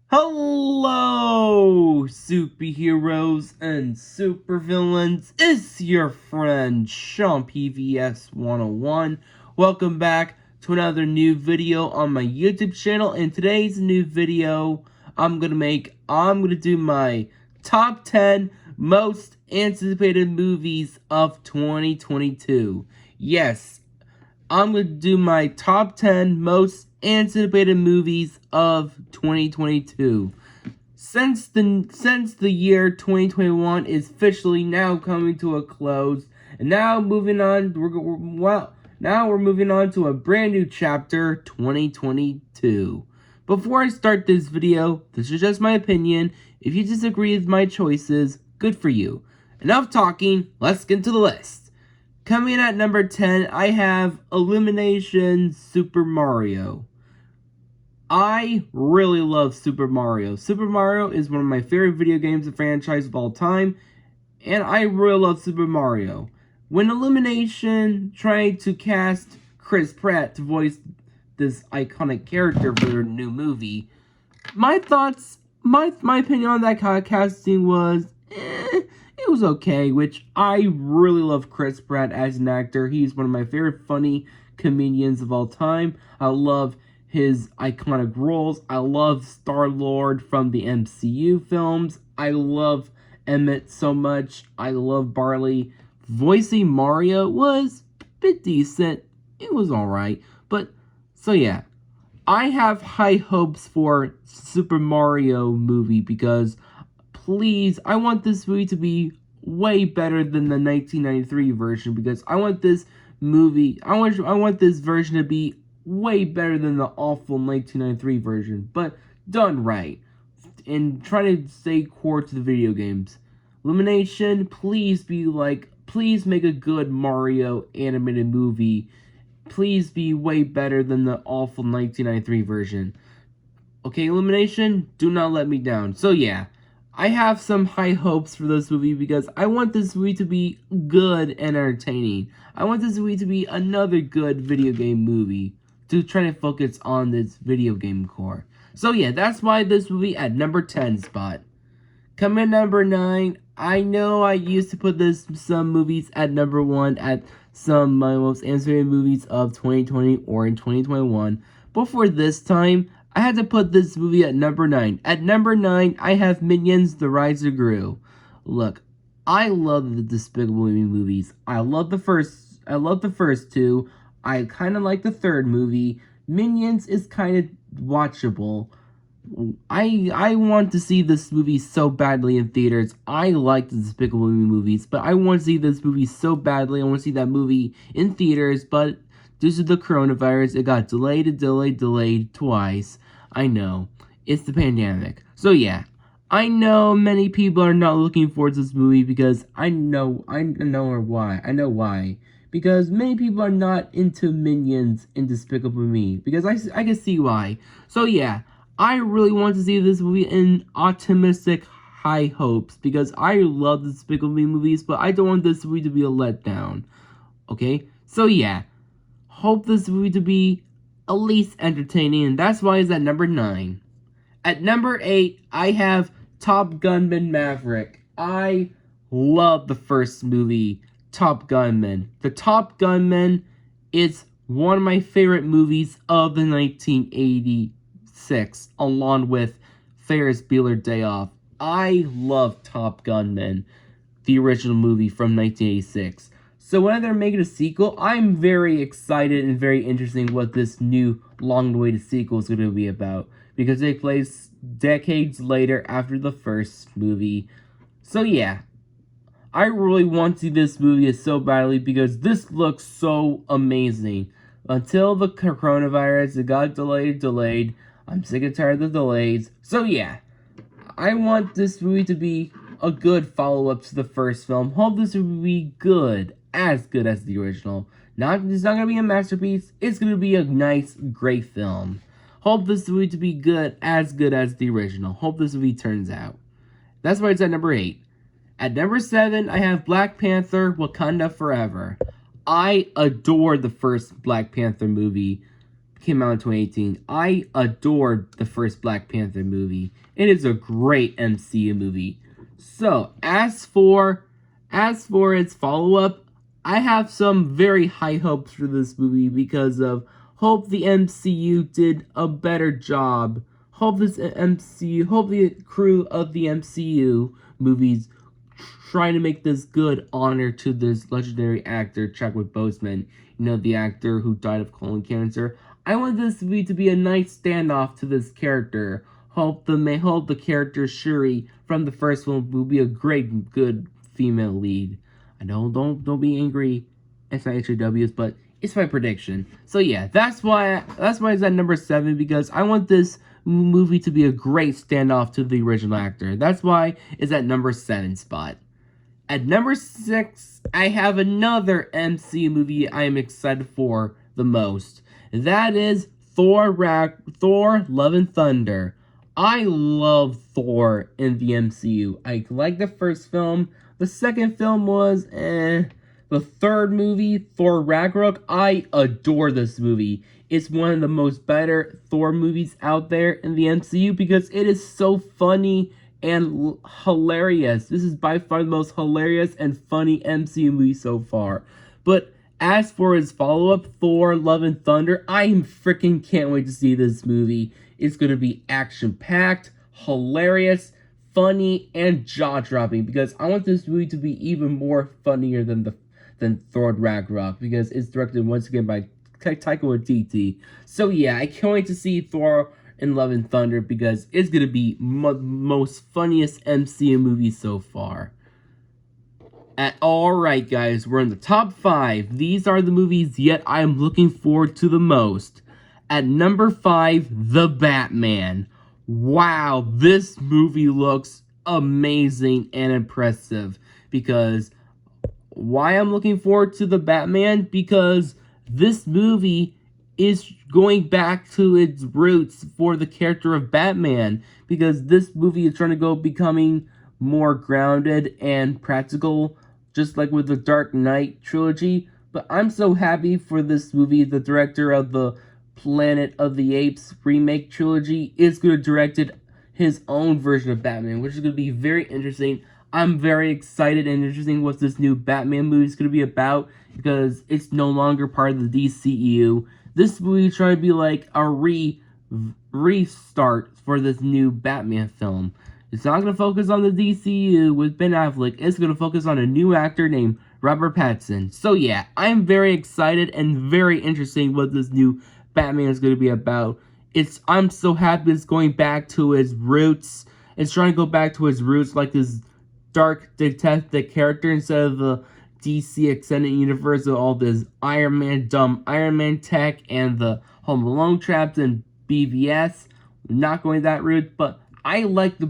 Hello, superheroes and supervillains. It's your friend Sean PVS 101. Welcome back to another new video on my YouTube channel. In today's new video, I'm gonna do my top 10 most anticipated movies of 2022. Yes, I'm going to do my top 10 most anticipated movies of 2022. Since the year 2021 is officially now coming to a close, and now moving on, we're moving on to a brand new chapter, 2022. Before I start this video, this is just my opinion. If you disagree with my choices, good for you. Enough talking, let's get into the list. Coming at number 10, I have Illumination Super Mario. I really love Super Mario. Super Mario is one of my favorite video games and franchise of all time, and I really love Super Mario. When Illumination tried to cast Chris Pratt to voice this iconic character for their new movie, my opinion on that casting was, it was okay, which I really love Chris Pratt as an actor. He's one of my favorite funny comedians of all time. I love his iconic roles. I love Star-Lord from the MCU films. I love Emmett so much. I love Barley. Voicing Mario was a bit decent. It was alright. But, so yeah. I have high hopes for Super Mario movie because please, I want this movie to be way better than the 1993 version because I want this version to be way better than the awful 1993 version, but done right and trying to stay core to the video games. Illumination, please make a good Mario animated movie. Please be way better than the awful 1993 version. Okay, Illumination, do not let me down. So yeah, I have some high hopes for this movie because I want this movie to be good and entertaining. I want this movie to be another good video game movie to try to focus on this video game core. So yeah, that's why this movie at number 10 spot. Coming at number 9, I know I used to put some movies at number 1 at some of my most anticipated movies of 2020 or in 2021, but for this time, I had to put this movie at number 9. At number 9, I have Minions: The Rise of Gru. Look, I love the Despicable Me movies. I love the first two. I kind of like the third movie. Minions is kind of watchable. I want to see this movie so badly in theaters. I like the Despicable Me movies, but I want to see this movie so badly. I want to see that movie in theaters, but due to the coronavirus, it got delayed twice. I know. It's the pandemic. So yeah. I know many people are not looking forward to this movie because I know why. Because many people are not into Minions and Despicable Me. Because I can see why. So yeah. I really want to see this movie in optimistic high hopes. Because I love the Despicable Me movies. But I don't want this movie to be a letdown. Okay? So yeah. Hope this movie to be at least entertaining, and that's why it's at number 9. At number 8, I have Top Gun Maverick. I love the first movie, Top Gunman. The Top Gunman is one of my favorite movies of the 1986, along with Ferris Bueller Day Off. I love Top Gunman, the original movie from 1986. So when they're making a sequel, I'm very excited and very interested in what this new long-awaited sequel is going to be about. Because it takes place decades later after the first movie. So yeah, I really want to see this movie so badly because this looks so amazing. Until the coronavirus, it got delayed. I'm sick and tired of the delays. So yeah, I want this movie to be a good follow-up to the first film. Hope this will be good as the original. It's not gonna be a masterpiece. It's gonna be a nice, great film. Hope this movie to be good as the original. Hope this movie turns out. That's why it's at number 8. At number 7, I have Black Panther: Wakanda Forever. I adore the first Black Panther movie. came out in 2018. I adored the first Black Panther movie. It is a great MCU movie. So, as for its follow-up, I have some very high hopes for this movie because of hope the MCU did a better job. Hope the crew of the MCU movies trying to make this good honor to this legendary actor, Chadwick Boseman. You know, the actor who died of colon cancer. I want this movie to be a nice standoff to this character. Hope the character Shuri from the first film will be a great, good female lead. I know, don't be angry. It's not HAWs, but it's my prediction. So yeah, that's why it's at number 7, because I want this movie to be a great standoff to the original actor. That's why it's at number 7 spot. At number 6, I have another MCU movie I am excited for the most. That is Thor Love and Thunder. I love Thor in the MCU. I like the first film. The second film was The third movie, Thor Ragnarok, I adore this movie. It's one of the most better Thor movies out there in the MCU because it is so funny and hilarious. This is by far the most hilarious and funny MCU movie so far. But as for his follow-up, Thor Love and Thunder, I freaking can't wait to see this movie. It's going to be action-packed, hilarious, funny, and jaw-dropping because I want this movie to be even more funnier than Thor Ragnarok because it's directed once again by Taika Waititi. So yeah, I can't wait to see Thor in Love and Thunder because it's going to be most funniest MCU movie so far. Alright guys, we're in the top 5. These are the movies yet I am looking forward to the most. At number 5, The Batman. Wow, this movie looks amazing and impressive. Because, why I'm looking forward to The Batman? Because this movie is going back to its roots for the character of Batman. Because this movie is trying to go becoming more grounded and practical, just like with the Dark Knight trilogy. But I'm so happy for this movie. The director of the Planet of the Apes remake trilogy is going to direct his own version of Batman, which is going to be very interesting. I'm very excited and interesting what this new Batman movie is going to be about because it's no longer part of the DCEU. This movie is trying to be like a restart for this new Batman film. It's not going to focus on the DCU with Ben Affleck. It's going to focus on a new actor named Robert Pattinson. So yeah, I'm very excited and very interesting what this new Batman is going to be about. I'm so happy it's going back to its roots. It's trying to go back to its roots like this dark detective character instead of the DC Extended Universe with all this dumb Iron Man tech and the Home Alone traps and BVS. We're not going that route, but I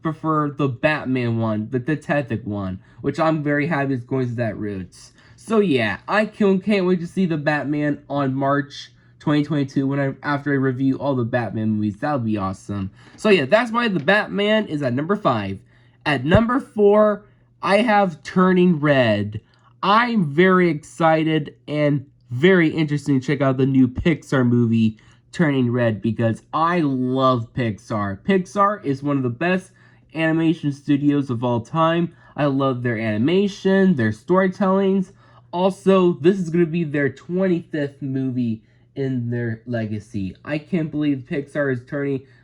prefer the Batman one, the detective one, which I'm very happy is going to that route. So yeah, I can't wait to see the Batman on March 2022 after I review all the Batman movies. That would be awesome. So yeah, that's why the Batman is at number 5. At number 4, I have Turning Red. I'm very excited and very interested to check out the new Pixar movie, Turning Red, because I love Pixar. Pixar is one of the best animation studios of all time. I love their animation, their storytellings. Also, this is going to be their 25th movie in their legacy. I can't believe Pixar is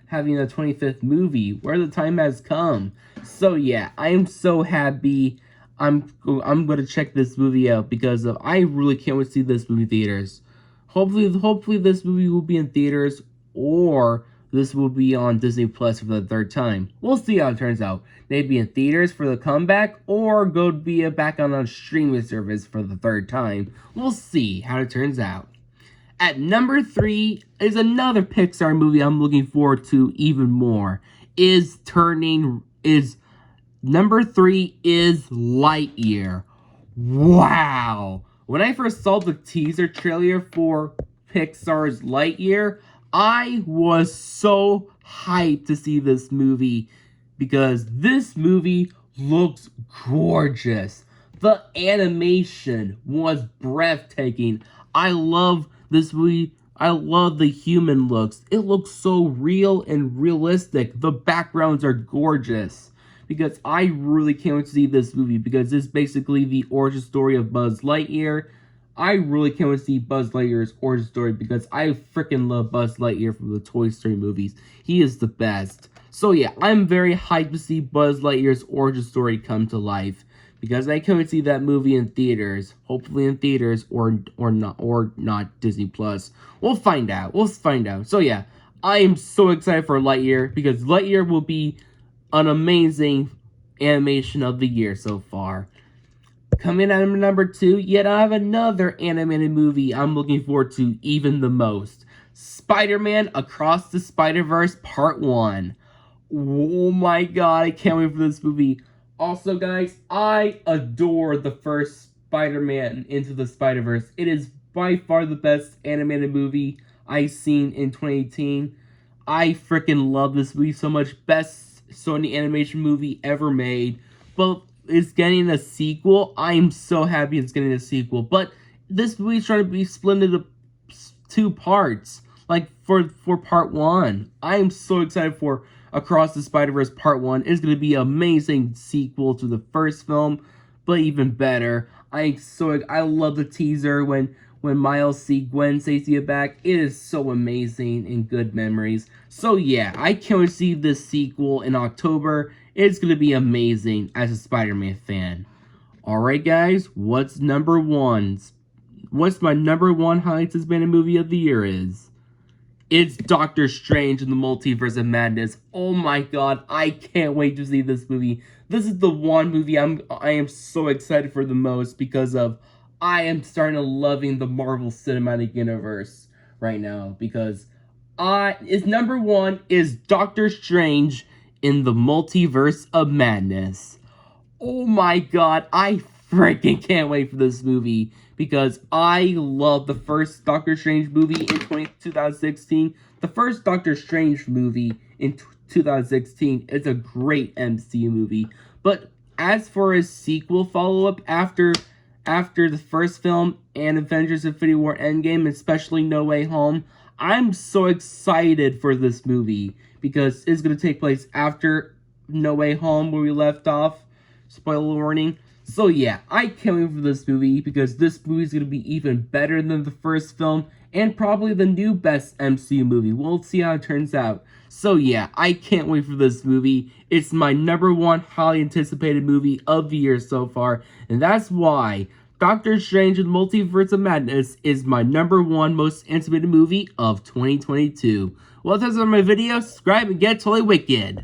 having a 25th movie. Where the time has come. So yeah, I am so happy. I'm going to check this movie out because I really can't wait to see this movie in theaters. Hopefully this movie will be in theaters or this will be on Disney Plus for the 3rd time. We'll see how it turns out. Maybe in theaters for the comeback or go be back on a streaming service for the 3rd time. We'll see how it turns out. At number 3 is another Pixar movie I'm looking forward to even more. Number 3 is Lightyear. Wow! When I first saw the teaser trailer for Pixar's Lightyear, I was so hyped to see this movie because this movie looks gorgeous. The animation was breathtaking. I love this movie. I love the human looks. It looks so real and realistic. The backgrounds are gorgeous. Because I really can't wait to see this movie, because it's basically the origin story of Buzz Lightyear. I really can't wait to see Buzz Lightyear's origin story, because I freaking love Buzz Lightyear from the Toy Story movies. He is the best. So yeah, I'm very hyped to see Buzz Lightyear's origin story come to life, because I can't wait to see that movie in theaters. Hopefully in theaters, or not Disney Plus. We'll find out. So yeah, I am so excited for Lightyear, because Lightyear will be an amazing animation of the year so far. Coming at number 2, yet I have another animated movie I'm looking forward to even the most. Spider-Man Across the SpiderVerse Part 1. Oh my god, I can't wait for this movie. Also, guys, I adore the first Spider-Man Into the Spider-Verse. It is by far the best animated movie I've seen in 2018. I freaking love this movie so much. Best Sony animation movie ever made. But it's getting a sequel. I'm so happy it's getting a sequel. But this movie's trying to be split into 2 parts. Like, for part 1. I am so excited for Across the Spider-Verse Part 1. It's going to be an amazing sequel to the first film, but even better. I love the teaser when Miles see Gwen Stacy back. It is so amazing and good memories. So yeah, I can't wait to see this sequel in October. It's going to be amazing as a Spider-Man fan. Alright guys, what's my number 1 highlights animated movie of the year is? It's Doctor Strange in the Multiverse of Madness. Oh my god, I can't wait to see this movie. This is the one movie I am so excited for the most, because of I am starting to loving the Marvel Cinematic Universe right now, because number 1 is Doctor Strange in the Multiverse of Madness. Oh my god, I freaking can't wait for this movie, because I love the first Doctor Strange movie in 2016. The first Doctor Strange movie in 2016 is a great MCU movie. But as for a sequel follow-up after the first film and Avengers Infinity War Endgame, especially No Way Home, I'm so excited for this movie, because it's going to take place after No Way Home, where we left off. Spoiler warning. So yeah, I can't wait for this movie, because this movie is going to be even better than the first film, and probably the new best MCU movie. We'll see how it turns out. So yeah, I can't wait for this movie. It's my number 1 highly anticipated movie of the year so far, and that's why Doctor Strange and the Multiverse of Madness is my number 1 most anticipated movie of 2022. Well, that's all my video. Subscribe and get totally wicked.